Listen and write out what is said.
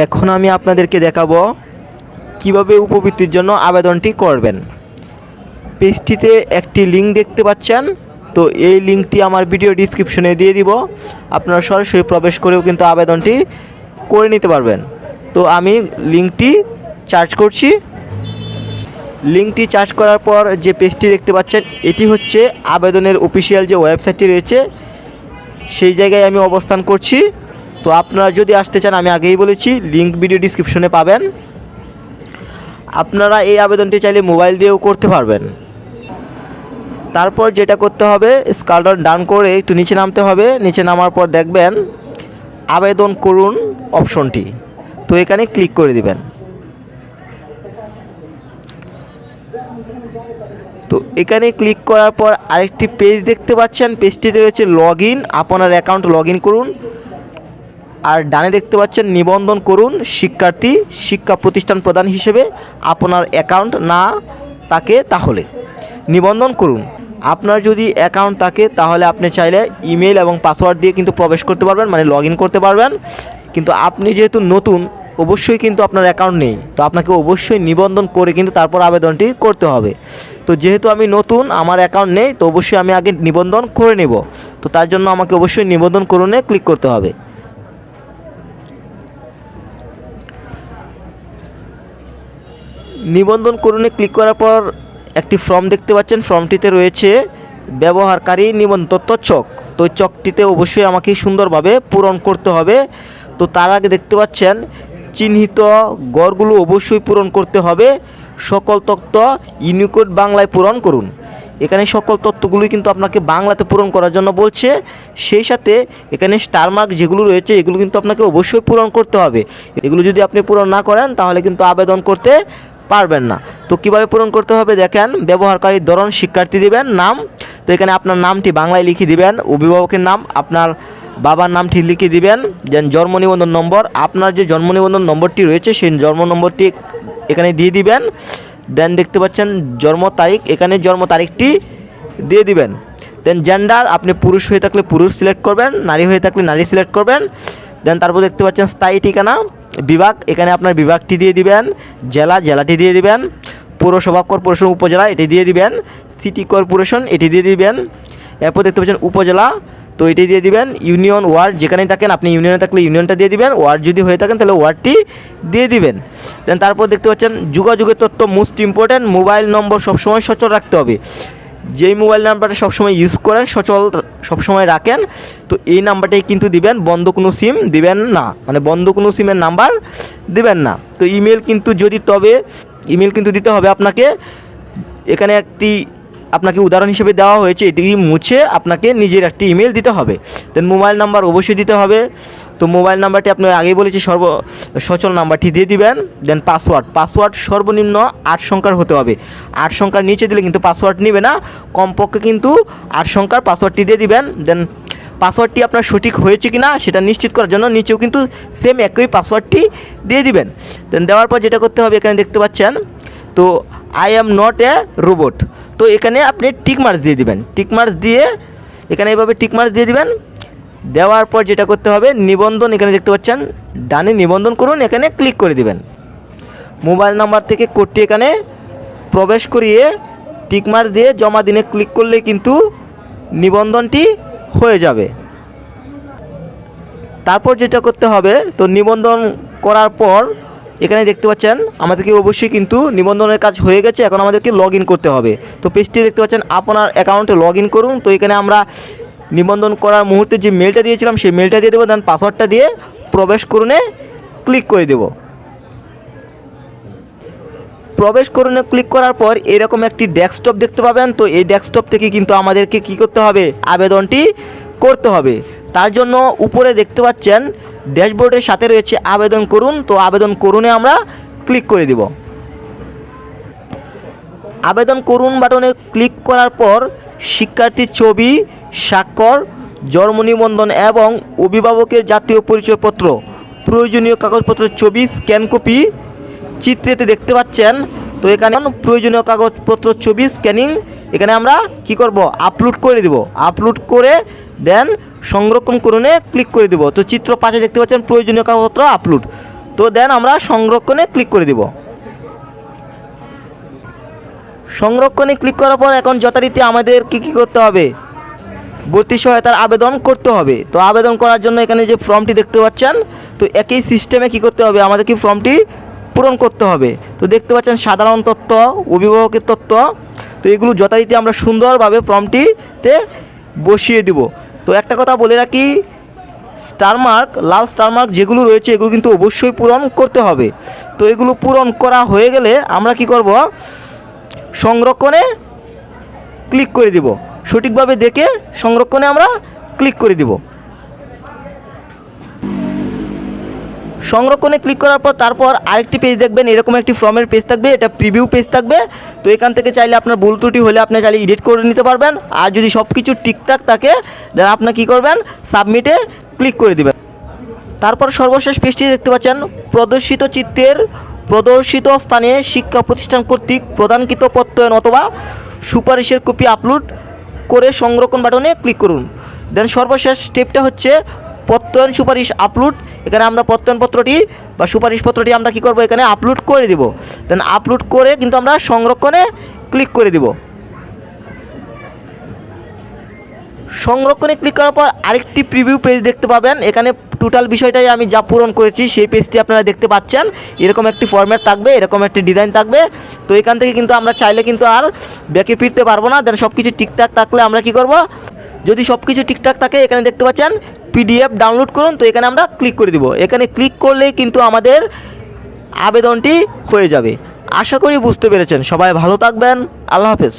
এখন আমি আপনাদেরকে দেখাবো কিভাবে উপবৃত্তির জন্য আবেদনটি করবেন। পেজটিতে একটি লিঙ্ক দেখতে পাচ্ছেন, তো এই লিঙ্কটি আমার ভিডিও ডিসক্রিপশনে দিয়ে দিব। আপনারা সরাসরি প্রবেশ করেও কিন্তু আবেদনটি করে নিতে পারবেন। তো আমি লিঙ্কটি সার্চ করছি। লিঙ্কটি সার্চ করার পর যে পেজটি দেখতে পাচ্ছেন, এটি হচ্ছে আবেদনের অফিসিয়াল যে ওয়েবসাইটটি রয়েছে সেই জায়গায় আমি অবস্থান করছি। তো আপনারা যদি আসতে চান, আমি আগেই বলেছি লিঙ্ক ভিডিও ডিসক্রিপশনে পাবেন। আপনারা এই আবেদনটি চাইলে মোবাইল দিয়েও করতে পারবেন। তারপর যেটা করতে হবে, স্ক্রল ডাউন করে একটু নিচে নামতে হবে। নিচে নামার পর দেখবেন আবেদন করুন অপশনটি, তো এখানে ক্লিক করে দিবেন। তো এখানে ক্লিক করার পর আরেকটি পেজ দেখতে পাচ্ছেন, পেজটিতে রয়েছে লগ ইন, আপনার অ্যাকাউন্ট লগ ইন করুন। আর ডানে দেখতে পাচ্ছেন নিবন্ধন করুন শিক্ষার্থী, শিক্ষা প্রতিষ্ঠান প্রদান হিসেবে আপনার অ্যাকাউন্ট না থাকে তাহলে নিবন্ধন করুন। আপনার যদি অ্যাকাউন্ট থাকে তাহলে আপনি চাইলে ইমেল এবং পাসওয়ার্ড দিয়ে কিন্তু প্রবেশ করতে পারবেন, মানে লগ ইন করতে পারবেন। কিন্তু আপনি যেহেতু নতুন, অবশ্যই কিন্তু আপনার অ্যাকাউন্ট নেই, তো আপনাকে অবশ্যই নিবন্ধন করে কিন্তু তারপর আবেদনটি করতে হবে। তো যেহেতু আমি নতুন, আমার অ্যাকাউন্ট নেই, তো অবশ্যই আমি আগে নিবন্ধন করে নেব। তো তার জন্য আমাকে অবশ্যই নিবন্ধন করুনে ক্লিক করতে হবে। নিবন্ধন করুনে ক্লিক করার পর একটি ফর্ম দেখতে পাচ্ছেন, ফর্মটিতে রয়েছে ব্যবহারকারী নিবন্ধন তথ্য ছক। তো ছকটিতে অবশ্যই আমাকে সুন্দরভাবে পূরণ করতে হবে। তো তার আগে দেখতে পাচ্ছেন চিহ্নিত গড়গুলো অবশ্যই পূরণ করতে হবে। সকল তথ্য ইউনিকোড বাংলায় পূরণ করুন। এখানে সকল তথ্যগুলোই কিন্তু আপনাকে বাংলাতে পূরণ করার জন্য বলছে। সেই সাথে এখানে স্টার মার্ক যেগুলো রয়েছে এগুলো কিন্তু আপনাকে অবশ্যই পূরণ করতে হবে। এগুলো যদি আপনি পূরণ না করেন তাহলে কিন্তু আবেদন করতে পারবেন না। তো কিভাবে পূরণ করতে হবে দেখেন, ব্যবহারকারীর ধরন শিক্ষার্থী দিবেন, নাম, তো এখানে আপনার নামটি বাংলায় লিখে দিবেন, অভিভাবকের নাম, আপনার বাবার নামটি লিখে দিবেন, দেন জন্ম নিবন্ধন নম্বর, আপনার যে জন্ম নিবন্ধন নম্বরটি রয়েছে সেই জন্ম নম্বরটি এখানে দিয়ে দিবেন। দেন দেখতে পাচ্ছেন জন্ম তারিখ, এখানে জন্ম তারিখটি দিয়ে দিবেন। দেন জেন্ডার, আপনি পুরুষ হয়ে থাকলে পুরুষ সিলেক্ট করবেন, নারী হয়ে থাকলে নারী সিলেক্ট করবেন। দেন তারপর দেখতে পাচ্ছেন স্থায়ী ঠিকানা, বিভাগ, এখানে আপনার বিভাগটি দিয়ে দিবেন, জেলা, জেলাটি দিয়ে দিবেন, পৌরসভা, কর্পোরেশন, উপজেলা এটি দিয়ে দিবেন, সিটি কর্পোরেশন এটি দিয়ে দিবেন। এরপর দেখতে পাচ্ছেন উপজেলা, তো এটি দিয়ে দিবেন। ইউনিয়ন, ওয়ার্ড, যেখানেই থাকেন আপনি ইউনিয়নে থাকলে ইউনিয়নটা দিয়ে দিবেন, ওয়ার্ড যদি হয়ে থাকেন তাহলে ওয়ার্ডটি দিয়ে দিবেন। দেন তারপর দেখতে পাচ্ছেন যোগাযোগের তথ্য, মোস্ট ইম্পর্ট্যান্ট, মোবাইল নম্বর সবসময় সচল রাখতে হবে। যেই মোবাইল নাম্বারটা সবসময় ইউজ করেন, সচল সবসময় রাখেন, তো এই নাম্বারটাই কিন্তু দিবেন, বন্ধ কোনো সিম দিবেন না, মানে বন্ধ কোনো সিমের নাম্বার দিবেন না। তো ইমেল কিন্তু ইমেল কিন্তু দিতে হবে আপনাকে। এখানে একটি আপনাকে উদাহরণ হিসেবে দেওয়া হয়েছে, এটি মুছে আপনাকে নিজের একটি ইমেল দিতে হবে। দেন মোবাইল নাম্বার অবশ্যই দিতে হবে। তো মোবাইল নাম্বারটি আপনি আগেই বলেছি সচল নাম্বারটি দিয়ে দিবেন। দেন পাসওয়ার্ড সর্বনিম্ন 8 সংখ্যার হতে হবে। 8 সংখ্যার নিচে দিলে কিন্তু পাসওয়ার্ড নেবে না, কমপক্ষে কিন্তু 8 সংখ্যার পাসওয়ার্ডটি দিয়ে দিবেন। দেন পাসওয়ার্ডটি আপনার সঠিক হয়েছে কি না সেটা নিশ্চিত করার জন্য নিচেও কিন্তু সেম একই পাসওয়ার্ডটি দিয়ে দিবেন। দেন দেওয়ার পর যেটা করতে হবে, এখানে দেখতে পাচ্ছেন তো I am not a robot, তো এখানে আপনি টিকমার্ক দিয়ে দিবেন। টিকমার্ক দিয়ে এখানে এইভাবে টিকমার্ক দিয়ে দিবেন। দেওয়ার পর যেটা করতে হবে, নিবন্ধন, এখানে দেখতে পাচ্ছেন ডানে নিবন্ধন করুন, এখানে ক্লিক করে দিবেন। মোবাইল নাম্বার থেকে কোডটি এখানে প্রবেশ করিয়ে টিকমার্ক দিয়ে জমা দিনে ক্লিক করলে কিন্তু নিবন্ধনটি হয়ে যাবে। তারপর যেটা করতে হবে, তো নিবন্ধন করার পর এখানে দেখতে পাচ্ছেন আমাদেরকে অবশ্যই কিন্তু নিবন্ধনের কাজ হয়ে গেছে, এখন আমাদেরকে লগ ইন করতে হবে। তো পেজটি দেখতে পাচ্ছেন আপনার অ্যাকাউন্টে লগ ইন করুন। তো এখানে আমরা নিবন্ধন করার মুহূর্তে যে মেলটা দিয়েছিলাম সেই মেলটা দিয়ে দেবো, দেন পাসওয়ার্ডটা দিয়ে প্রবেশ করুনে ক্লিক করে দেব। প্রবেশ করুনে ক্লিক করার পর এরকম একটি ডেস্কটপ দেখতে পাবেন। তো এই ডেস্কটপ থেকে কিন্তু আমাদেরকে কি করতে হবে, আবেদনটি করতে হবে। তার জন্য উপরে দেখতে পাচ্ছেন ড্যাশবোর্ডের সাথে রয়েছে আবেদন করুন, তো আবেদন করুনে আমরা ক্লিক করে দেব। আবেদন করুন বাটনে ক্লিক করার পর শিক্ষার্থীর ছবি, স্বাক্ষর, জন্ম নিবন্ধন এবং অভিভাবকের জাতীয় পরিচয়পত্র, প্রয়োজনীয় কাগজপত্রের ছবি, স্ক্যান কপি চিত্রেতে দেখতে পাচ্ছেন। তো এখানে প্রয়োজনীয় কাগজপত্র ছবি স্ক্যানিং এখানে আমরা কি করব, আপলোড করে দেব। আপলোড করে দেন সংরক্ষণ করুনে ক্লিক করে দেব। তো চিত্র 5 দেখতে পাচ্ছেন প্রয়োজনীয় কাগজপত্র আপলোড, তো দেন আমরা সংরক্ষণে ক্লিক করে দিব। সংরক্ষণে ক্লিক করার পর এখন যথারীতি আমাদের কী করতে হবে, ভর্তি সহায়তার আবেদন করতে হবে। তো আবেদন করার জন্য এখানে যে ফর্মটি দেখতে পাচ্ছেন, তো একই সিস্টেমে কী করতে হবে, আমাদের কি ফর্মটি পূরণ করতে হবে। তো দেখতে পাচ্ছেন সাধারণ তথ্য, অভিভাবকের তথ্য, তো এগুলো যথারীতি আমরা সুন্দরভাবে ফর্মটিতে বসিয়ে দিব। তো একটা কথা বলে রাখি, স্টারমার্ক, লাল স্টারমার্ক যেগুলো রয়েছে এগুলো কিন্তু অবশ্যই পূরণ করতে হবে। তো এগুলো পূরণ করা হয়ে গেলে আমরা কি করব, সংরক্ষণে ক্লিক করে দিব। সঠিকভাবে দেখে সংরক্ষণে আমরা ক্লিক করে দিব। সংরক্ষণে ক্লিক করার পর তারপর আরেকটি পেজ দেখবেন, এরকম একটি ফর্মের পেজ থাকবে, এটা প্রিভিউ পেজ থাকবে। তো এখান থেকে চাইলে আপনার ভুল ত্রুটি হলে আপনি চাইলে এডিট করে নিতে পারবেন। আর যদি সব কিছু ঠিকঠাক থাকে দেন আপনি কী করবেন, সাবমিটে ক্লিক করে দিবেন। তারপর সর্বশেষ পেজটি দেখতে পাচ্ছেন, প্রদর্শিত চিত্রের প্রদর্শিত স্থানে শিক্ষা প্রতিষ্ঠান কর্তৃক প্রদানকৃত প্রত্যয়ন অথবা সুপারিশের কপি আপলোড করে সংরক্ষণ বাটনে ক্লিক করুন। দেন সর্বশেষ স্টেপটা হচ্ছে প্রত্যয়ন সুপারিশ আপলোড। এখানে আমরা প্রত্যয়নপত্রটি বা সুপারিশপত্রটি আমরা কী করব, এখানে আপলোড করে দিব। দেন আপলোড করে কিন্তু আমরা সংরক্ষণে ক্লিক করে দিব। সংরক্ষণে ক্লিক করার পর আরেকটি প্রিভিউ পেজ দেখতে পাবেন। এখানে টোটাল বিষয়টাই আমি যা পূরণ করেছি সেই পেজটি আপনারা দেখতে পাচ্ছেন। এরকম একটি ফরম্যাট থাকবে, এরকম একটি ডিজাইন থাকবে। তো এখান থেকে কিন্তু আমরা চাইলে কিন্তু আর ব্যাকে ফিরতে পারবো না। দেন সব কিছু ঠিকঠাক থাকলে আমরা কি করব, যদি সব কিছু ঠিকঠাক থাকে এখানে দেখতে পাচ্ছেন পিডিএফ ডাউনলোড করুন। তো এখানে আমরা ক্লিক করে দিব। এখানে ক্লিক করলেই কিন্তু আমাদের আবেদনটি হয়ে যাবে। আশা করি বুঝতে পেরেছেন। সবাই ভালো থাকবেন। আল্লাহ হাফেজ।